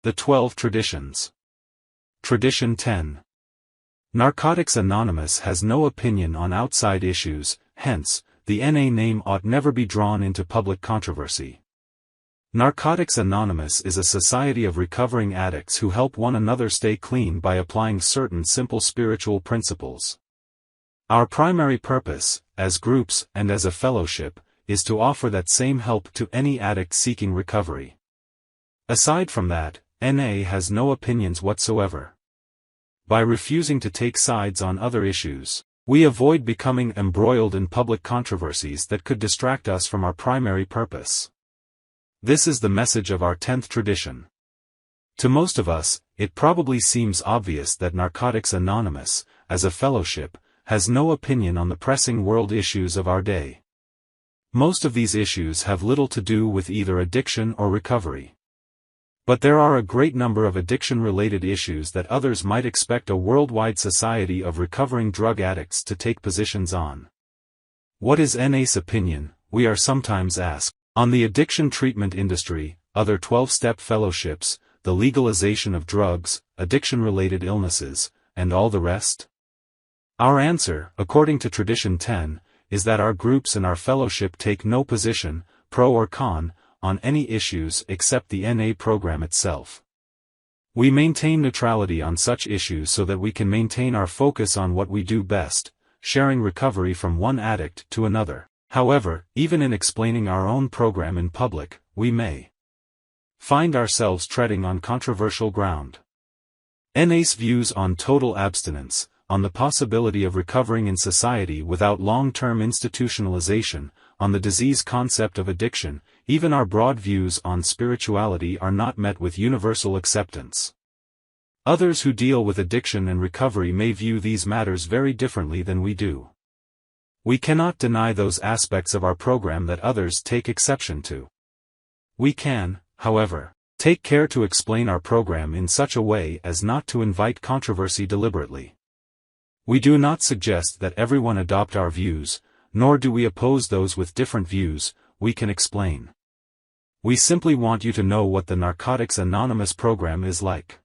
The 12 Traditions. Tradition 10. Narcotics Anonymous has no opinion on outside issues, hence, the NA name ought never be drawn into public controversy. Narcotics Anonymous is a society of recovering addicts who help one another stay clean by applying certain simple spiritual principles. Our primary purpose, as groups and as a fellowship, is to offer that same help to any addict seeking recovery. Aside from that, NA has no opinions whatsoever. By refusing to take sides on other issues, we avoid becoming embroiled in public controversies that could distract us from our primary purpose. This is the message of our 10th tradition. To most of us, it probably seems obvious that Narcotics Anonymous, as a fellowship, has no opinion on the pressing world issues of our day. Most of these issues have little to do with either addiction or recovery. But there are a great number of addiction-related issues that others might expect a worldwide society of recovering drug addicts to take positions on. What is NA's opinion, we are sometimes asked, on the addiction treatment industry, other 12-step fellowships, the legalization of drugs, addiction-related illnesses, and all the rest? Our answer, according to Tradition 10, is that our groups and our fellowship take no position, pro or con, on any issues except the NA program itself. We maintain neutrality on such issues so that we can maintain our focus on what we do best, sharing recovery from one addict to another. However, even in explaining our own program in public, we may find ourselves treading on controversial ground. NA's views on total abstinence, on the possibility of recovering in society without long-term institutionalization, on the disease concept of addiction, even our broad views on spirituality are not met with universal acceptance. Others who deal with addiction and recovery may view these matters very differently than we do. We cannot deny those aspects of our program that others take exception to. We can, however, take care to explain our program in such a way as not to invite controversy deliberately. We do not suggest that everyone adopt our views, nor do we oppose those with different views, we can explain. We simply want you to know what the Narcotics Anonymous program is like.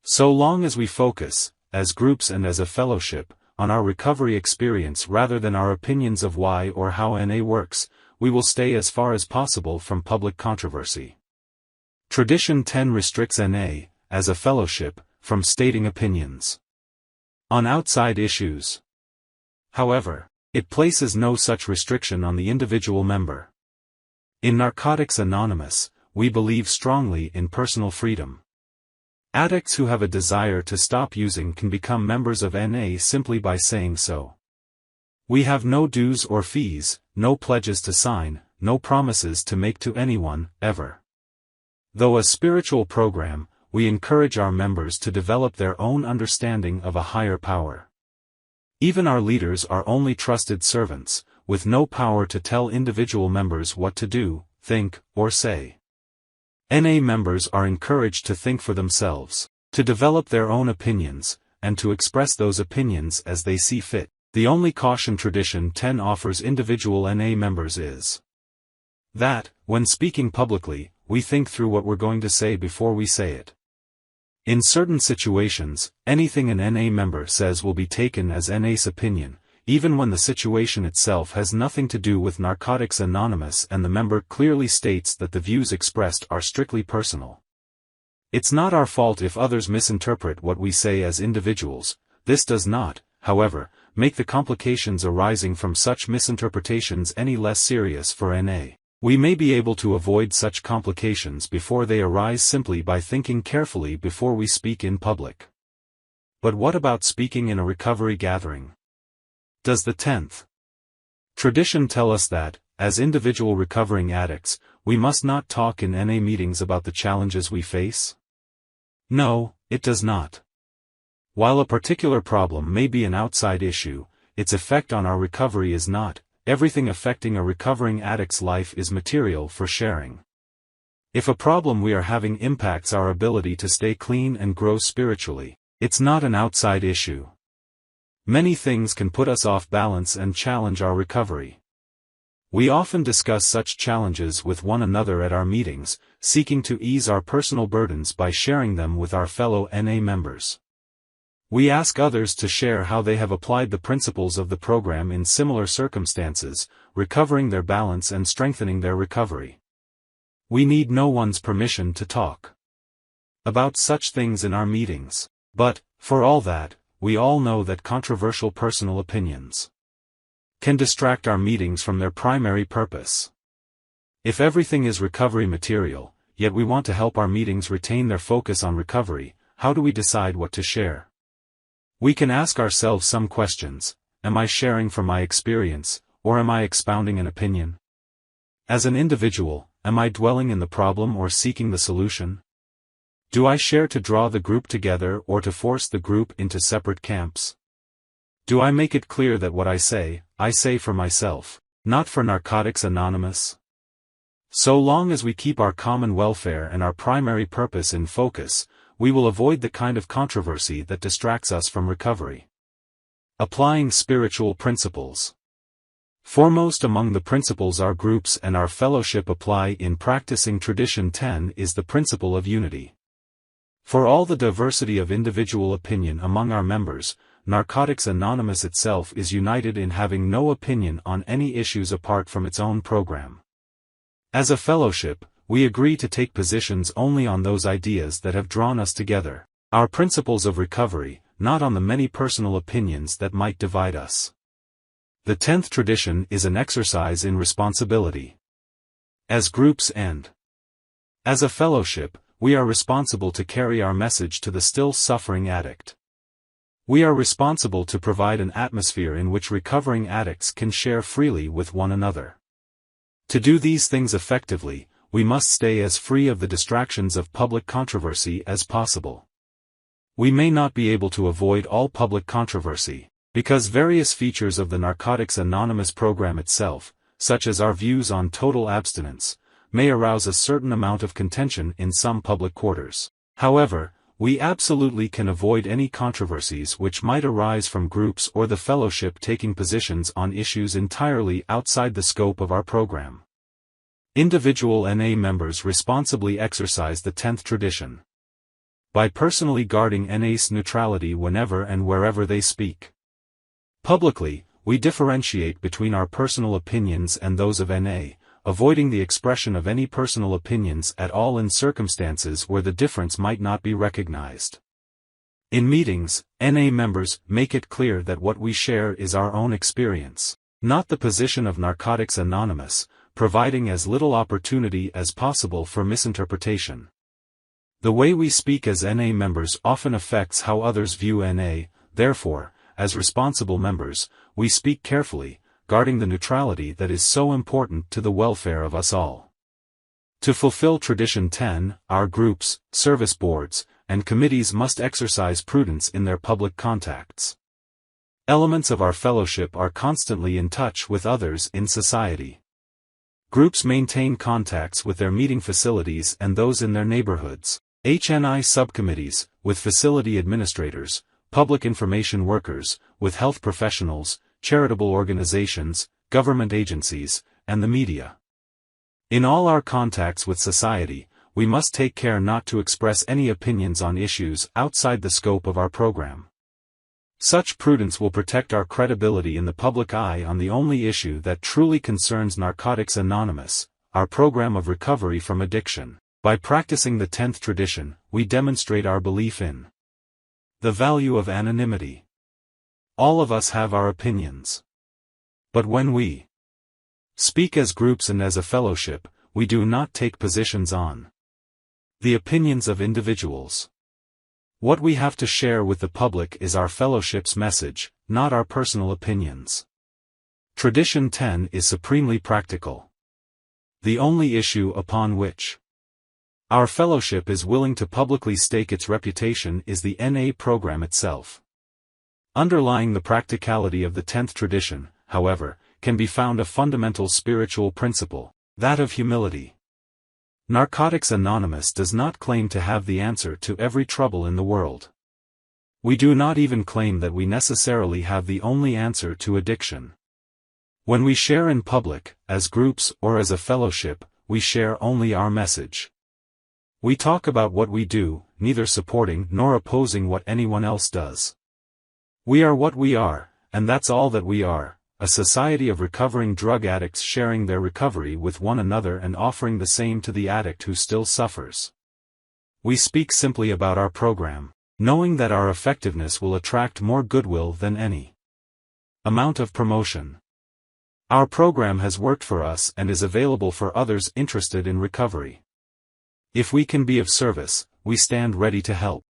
So long as we focus, as groups and as a fellowship, on our recovery experience rather than our opinions of why or how NA works, we will stay as far as possible from public controversy. Tradition 10 restricts NA, as a fellowship, from stating opinions on outside issues. However, it places no such restriction on the individual member. In Narcotics Anonymous, we believe strongly in personal freedom. Addicts who have a desire to stop using can become members of NA simply by saying so. We have no dues or fees, no pledges to sign, no promises to make to anyone, ever. Though a spiritual program, we encourage our members to develop their own understanding of a higher power. Even our leaders are only trusted servants, with no power to tell individual members what to do, think, or say. NA members are encouraged to think for themselves, to develop their own opinions, and to express those opinions as they see fit. The only caution Tradition 10 offers individual NA members is that, when speaking publicly, we think through what we're going to say before we say it. In certain situations, anything an NA member says will be taken as NA's opinion, even when the situation itself has nothing to do with Narcotics Anonymous and the member clearly states that the views expressed are strictly personal. It's not our fault if others misinterpret what we say as individuals. This does not, however, make the complications arising from such misinterpretations any less serious for NA. We may be able to avoid such complications before they arise simply by thinking carefully before we speak in public. But what about speaking in a recovery gathering? Does the 10th tradition tell us that, as individual recovering addicts, we must not talk in NA meetings about the challenges we face? No, it does not. While a particular problem may be an outside issue, its effect on our recovery is not. Everything affecting a recovering addict's life is material for sharing. If a problem we are having impacts our ability to stay clean and grow spiritually, it's not an outside issue. Many things can put us off balance and challenge our recovery. We often discuss such challenges with one another at our meetings, seeking to ease our personal burdens by sharing them with our fellow NA members. We ask others to share how they have applied the principles of the program in similar circumstances, recovering their balance and strengthening their recovery. We need no one's permission to talk about such things in our meetings. But, for all that, we all know that controversial personal opinions can distract our meetings from their primary purpose. If everything is recovery material, yet we want to help our meetings retain their focus on recovery, how do we decide what to share? We can ask ourselves some questions. Am I sharing from my experience, or am I expounding an opinion? As an individual, am I dwelling in the problem or seeking the solution? Do I share to draw the group together or to force the group into separate camps? Do I make it clear that what I say for myself, not for Narcotics Anonymous? So long as we keep our common welfare and our primary purpose in focus, we will avoid the kind of controversy that distracts us from recovery. Applying spiritual principles. Foremost among the principles our groups and our fellowship apply in practicing Tradition 10 is the principle of unity. For all the diversity of individual opinion among our members, Narcotics Anonymous itself is united in having no opinion on any issues apart from its own program. As a fellowship, we agree to take positions only on those ideas that have drawn us together, our principles of recovery, not on the many personal opinions that might divide us. The 10th tradition is an exercise in responsibility. As groups and as a fellowship, we are responsible to carry our message to the still suffering addict. We are responsible to provide an atmosphere in which recovering addicts can share freely with one another. To do these things effectively, we must stay as free of the distractions of public controversy as possible. We may not be able to avoid all public controversy, because various features of the Narcotics Anonymous program itself, such as our views on total abstinence, may arouse a certain amount of contention in some public quarters. However, we absolutely can avoid any controversies which might arise from groups or the fellowship taking positions on issues entirely outside the scope of our program. Individual NA members responsibly exercise the 10th tradition by personally guarding NA's neutrality whenever and wherever they speak. Publicly, we differentiate between our personal opinions and those of NA, avoiding the expression of any personal opinions at all in circumstances where the difference might not be recognized. In meetings, NA members make it clear that what we share is our own experience, not the position of Narcotics Anonymous, providing as little opportunity as possible for misinterpretation. The way we speak as NA members often affects how others view NA, therefore, as responsible members, we speak carefully, guarding the neutrality that is so important to the welfare of us all. To fulfill Tradition 10, our groups, service boards, and committees must exercise prudence in their public contacts. Elements of our fellowship are constantly in touch with others in society. Groups maintain contacts with their meeting facilities and those in their neighborhoods, HNI subcommittees, with facility administrators, public information workers, with health professionals, charitable organizations, government agencies, and the media. In all our contacts with society, we must take care not to express any opinions on issues outside the scope of our program. Such prudence will protect our credibility in the public eye on the only issue that truly concerns Narcotics Anonymous, our program of recovery from addiction. By practicing the 10th tradition, we demonstrate our belief in the value of anonymity. All of us have our opinions. But when we speak as groups and as a fellowship, we do not take positions on the opinions of individuals. What we have to share with the public is our fellowship's message, not our personal opinions. Tradition 10 is supremely practical. The only issue upon which our fellowship is willing to publicly stake its reputation is the NA program itself. Underlying the practicality of the 10th tradition, however, can be found a fundamental spiritual principle, that of humility. Narcotics Anonymous does not claim to have the answer to every trouble in the world. We do not even claim that we necessarily have the only answer to addiction. When we share in public, as groups or as a fellowship, we share only our message. We talk about what we do, neither supporting nor opposing what anyone else does. We are what we are, and that's all that we are, a society of recovering drug addicts sharing their recovery with one another and offering the same to the addict who still suffers. We speak simply about our program, knowing that our effectiveness will attract more goodwill than any amount of promotion. Our program has worked for us and is available for others interested in recovery. If we can be of service, we stand ready to help.